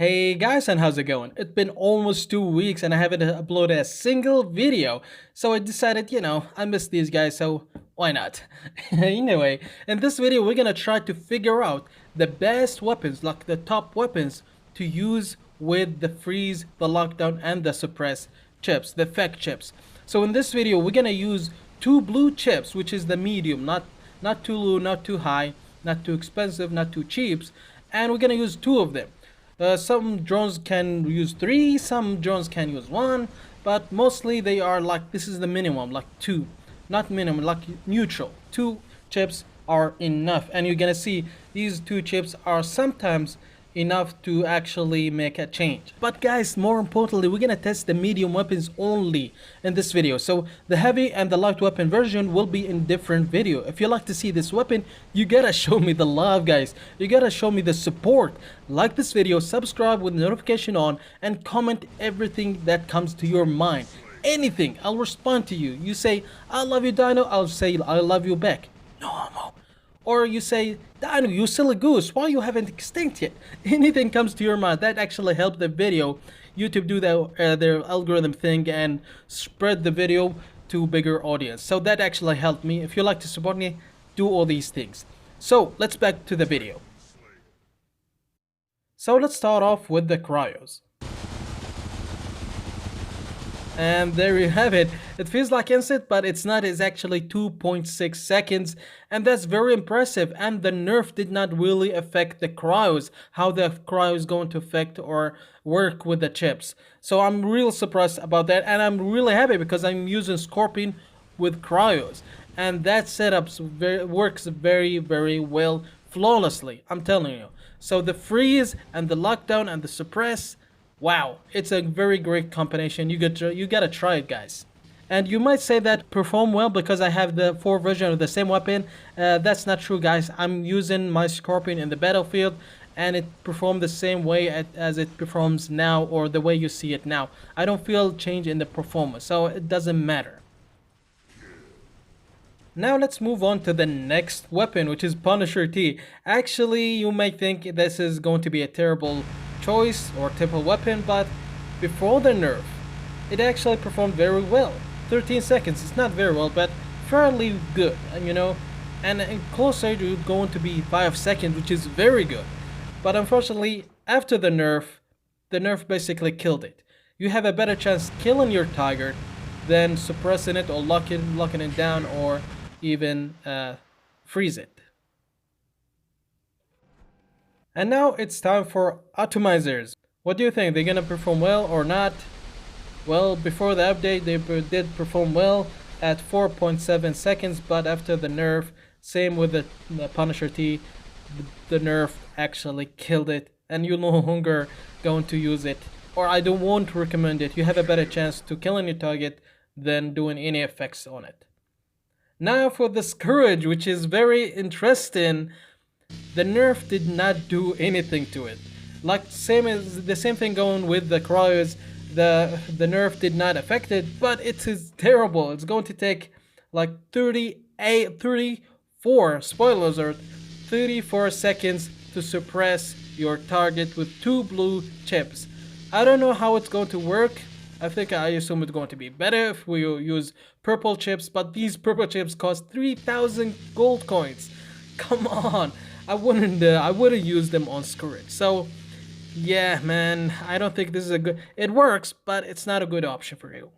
Hey guys, and how's it going? It's been almost 2 weeks and I haven't uploaded a single video. So I decided, I miss these guys, so why not? Anyway, in this video we're gonna try to figure out the best weapons, like the top weapons to use with the freeze, the lockdown, and the suppress chips, the effect chips. So in this video we're gonna use two blue chips, which is the medium, not too low, not too high, not too expensive, not too cheap, and we're gonna use two of them. Some drones can use three, some drones can use one, but mostly they are like, this is the minimum, like two, not minimum, like neutral. Two chips are enough, and you're gonna see these two chips are sometimes enough to actually make a change. But guys, more importantly, we're gonna test the medium weapons only in this video. So the heavy and the light weapon version will be in different video. If you like to see this weapon, you gotta show me the love, guys. You gotta show me the support. Like this video, subscribe with notification on, and comment everything that comes to your mind. Anything, I'll respond to you. You say I love you, Dino, I'll say I love you back. No homo. Or you say, Dino, you silly goose, why you haven't extinct yet? Anything comes to your mind, that actually helps the video. YouTube do their algorithm thing and spread the video to bigger audience. So that actually helped me. If you like to support me, do all these things. So let's back to the video. So let's start off with the cryos. And there you have it. It feels like instant, but it's not. It's actually 2.6 seconds, and that's very impressive. And the nerf did not really affect the cryos, how the cryo is going to affect or work with the chips. So I'm real surprised about that, and I'm really happy because I'm using Scorpion with cryos, and that setup works very, very well, flawlessly. I'm telling you. So the freeze and the lockdown and the suppress. Wow, it's a very great combination. You gotta try it, guys. And you might say that perform well because I have the 4 version of the same weapon. That's not true, guys. I'm using my Scorpion in the battlefield, and it performed the same way as it performs now, or the way you see it now. I don't feel change in the performance, so it doesn't matter. Now let's move on to the next weapon, which is Punisher T. Actually, you may think this is going to be a terrible choice or typical weapon, but before the nerf it actually performed very well. 13 seconds, it's not very well, but fairly good, and closer to going to be 5 seconds, which is very good. But unfortunately, after the nerf basically killed it. You have a better chance killing your target than suppressing it or locking it down, or even freeze it. And now it's time for atomizers. What do you think? They're gonna perform well or not? Well, before the update they did perform well at 4.7 seconds, but after the nerf, same with the Punisher T, the nerf actually killed it, and you're no longer going to use it, or I won't recommend it. You have a better chance to killing your target than doing any effects on it. Now for the scourge, which is very interesting. The nerf did not do anything to it. Like the same thing going with the cryos. The nerf did not affect it, but it is terrible. It's going to take like 34, spoilers alert, 34 seconds to suppress your target with 2 blue chips. I don't know how it's going to work. I assume it's going to be better if we use purple chips, but these purple chips cost 3,000 gold coins. Come on. I wouldn't use them on Scourge. So yeah, man, I don't think this is a good, it works, but it's not a good option for you.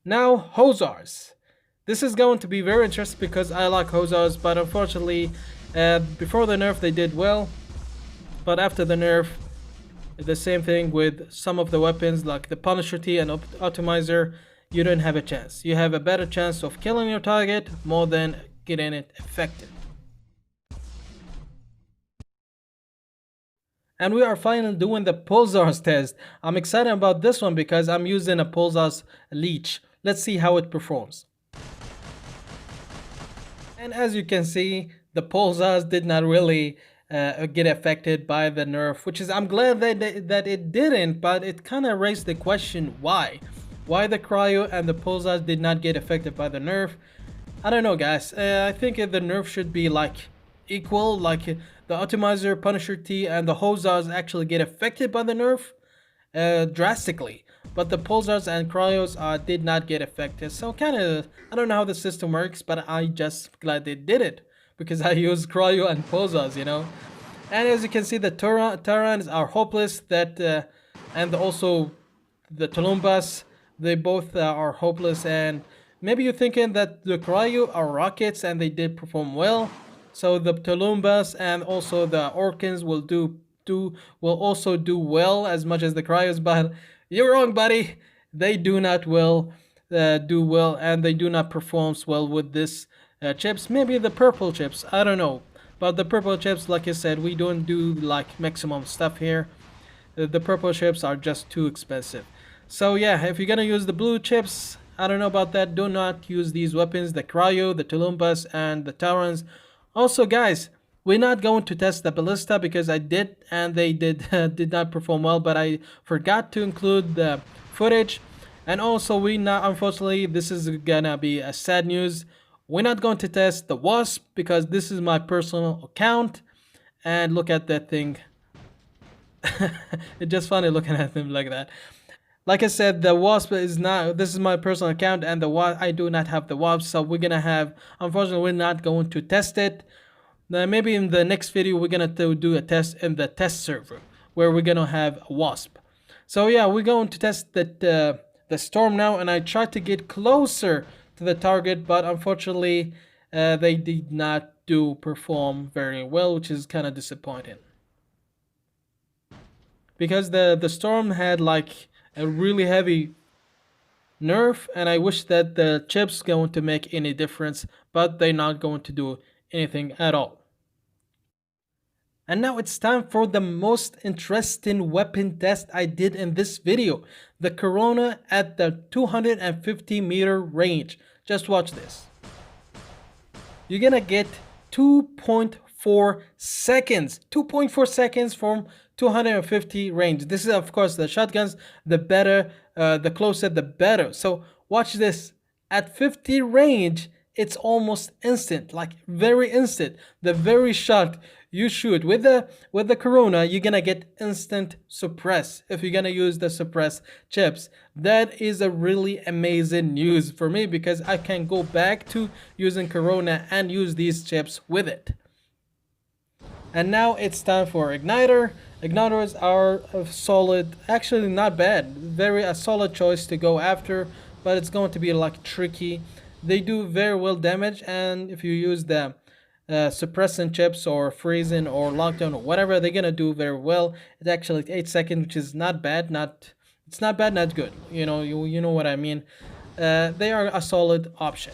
Now hussars. This is going to be very interesting because I like hussars, but unfortunately before the nerf they did well, but after the nerf the same thing with some of the weapons like the Punisher T and atomizer. You don't have a chance. You have a better chance of killing your target more than getting it affected. And we are finally doing the pulzars test. I'm excited about this one because I'm using a pulzars leech. Let's see how it performs. And as you can see, the pulsars did not really get affected by the nerf, which is, I'm glad that it didn't, but it kind of raised the question why the cryo and the pulsars did not get affected by the nerf. I don't know, guys. I think the nerf should be like equal, like the atomizer, punisher T, and the hussars actually get affected by the nerf drastically, but the pulzars and cryos did not get affected. So kind of, I don't know how the system works, but I just glad they did it because I use cryo and pulsars, you know. And as you can see, the tarans are hopeless. And also the tulumbas, they both are hopeless. And maybe you're thinking that the cryo are rockets and they did perform well. So the tulumbas and also the orkans will also do well as much as the cryos, but you're wrong, buddy. They do not do well, and they do not perform well with this chips. Maybe the purple chips, I don't know. But the purple chips, like I said, we don't do like maximum stuff here. The purple chips are just too expensive. So yeah, if you're gonna use the blue chips, I don't know about that. Do not use these weapons, the cryo, the tulumbas, and the tarans. Also, guys, we're not going to test the ballista because I did, and they did not perform well. But I forgot to include the footage, and also we not, unfortunately, this is gonna be a sad news. We're not going to test the wasp because this is my personal account, and look at that thing. It's just funny looking at them like that. Like I said, the wasp is not. This is my personal account, and I do not have the wasp, so we're gonna have. Unfortunately, we're not going to test it. Maybe in the next video we're gonna do a test in the test server where we're gonna have a wasp. So yeah, we're going to test the storm now, and I tried to get closer to the target, but unfortunately, they did not perform very well, which is kind of disappointing. Because the storm had like a really heavy nerf, and I wish that the chips going to make any difference, but they're not going to do anything at all. And now it's time for the most interesting weapon test I did in this video, the Corona at the 250-meter range. Just watch this. You're gonna get 2.4 seconds. 2.4 seconds from 250 range. This is of course the shotguns, the better, the closer the better. So watch this. At 50 range, it's almost instant, like very instant. The very shot you shoot with the Corona, you're gonna get instant suppress if you're gonna use the suppress chips. That is a really amazing news for me because I can go back to using Corona and use these chips with it. And now it's time for igniter. Igniters are a solid, actually not bad, a solid choice to go after, but it's going to be like tricky. They do very well damage, and if you use the suppressant chips or freezing or lockdown or whatever, they're gonna do very well. It's actually 8 seconds, which is not bad. It's not bad, not good. You know what I mean. They are a solid option.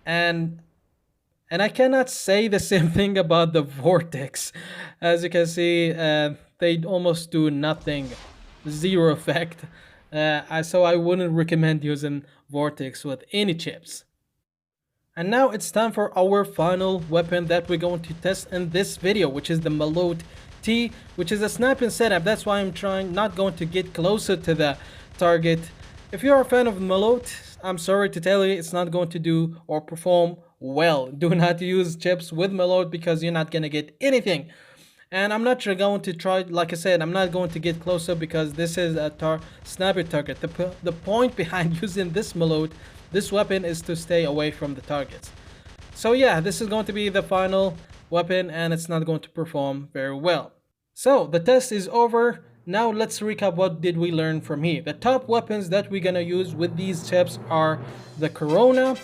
And I cannot say the same thing about the vortex. As you can see, they almost do nothing, zero effect. So I wouldn't recommend using vortex with any chips. And now it's time for our final weapon that we're going to test in this video, which is the molote T, which is a sniping setup. That's why I'm not going to get closer to the target. If you're a fan of molote, I'm sorry to tell you, it's not going to do or perform well. Do not use chips with molote because you're not gonna get anything. And I'm not sure going to try, like I said, I'm not going to get closer because this is a sniper target. The point behind using this molote, this weapon, is to stay away from the targets. So yeah, this is going to be the final weapon, and it's not going to perform very well. So the test is over. Now let's recap what did we learn from here. The top weapons that we're gonna use with these chips are the Corona,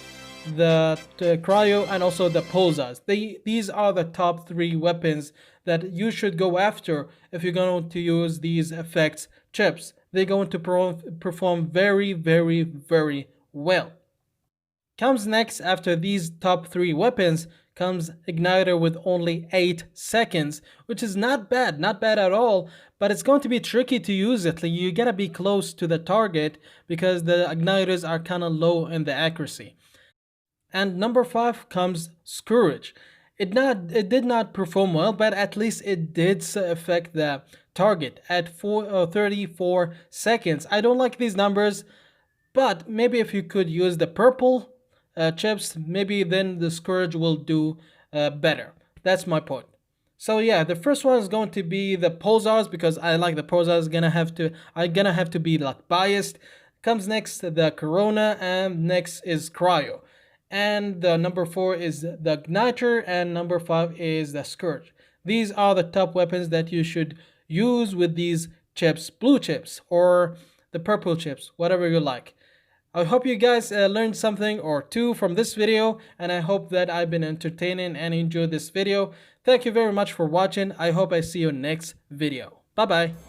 the cryo, and also the pulzars. These are the top 3 weapons that you should go after if you're going to use these effects chips. They're going to perform very, very, very well. Comes next after these top 3 weapons comes igniter with only 8 seconds, which is not bad at all, but it's going to be tricky to use it. You gotta be close to the target because the igniters are kind of low in the accuracy. And number 5 comes scourge. It did not perform well, but at least it did affect the target at 34 seconds. I don't like these numbers, but maybe if you could use the purple chips, maybe then the scourge will do better. That's my point. So yeah, the first one is going to be the pulzars because I like the pulsars. I'm gonna have to be like biased. Comes next the corona, and next is cryo, and the number four is the igniter, and number five is the scourge. These are the top weapons that you should use with these chips, blue chips or the purple chips, whatever you like. I hope you guys learned something or two from this video, and I hope that I've been entertaining and enjoyed this video. Thank you very much for watching. I hope I see you next video. Bye bye.